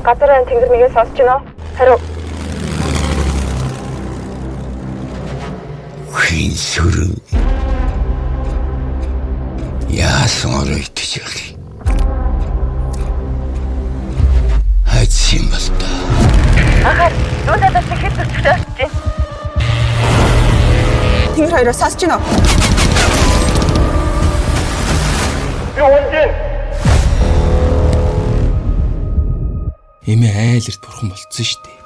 Газар айн тэнгэр нэгээ сонсож байна уу? Хариу. Хин сүрэн яасан оройтож явах. Хайцсан бол та. Ахаа, дуудаад ихэд зүтгэж очиж байна. Тэнгэр хоёроо сонсож байна уу? Юу вэ? Эмээ айлэрт бурхан болцсон шүү дээ.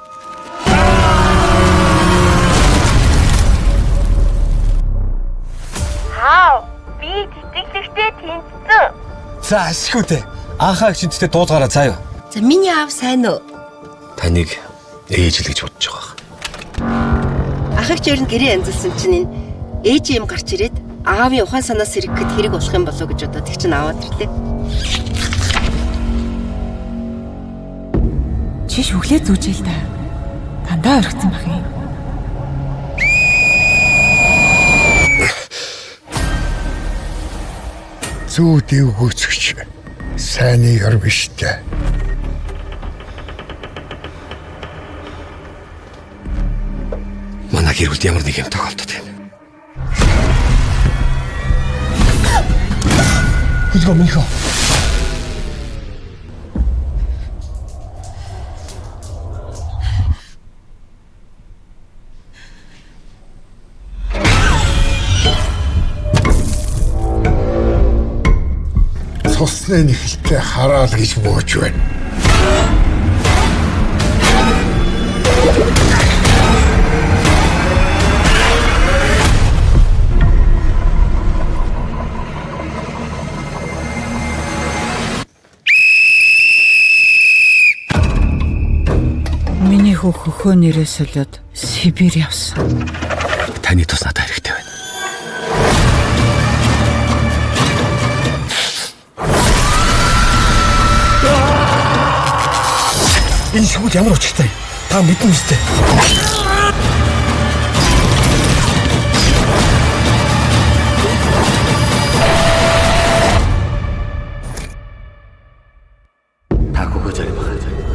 Хаа, би тэтгэлэгтэй тэнцсэн. За ашиггүй. Анхаа гişинттэй дуудгаараа заа юу. За миний аав сайн уу? Таныг ээж л гэж бодож байгаа. Ахагч өрн гэрээ янзалсан чинь энэ ээж юм гарч ирээд аавын ухаан санаас сэргэхэд хэрэг болох юм болов гэж бодоод их чинь аваад ирлээ. Чи шүглээ зүүжээл та. Дандаа орхицсан бах юм. Зүү дэвгүйцэгч сайны ор биш дээ. Манай гэр бүлд ямар нэг юм тохиолдод байна. Хөлгөө минийхөө. Цусны нэхэлтэй хараал гэж бууж байна. Миний хөхөө нэрээ солиод Сибирь явсан. Таны тус надад хэрэгтэй байна. Энэ шүүд ямар учиртай? Та мэднэ үстэй. Та хөгөө зарим бахаа.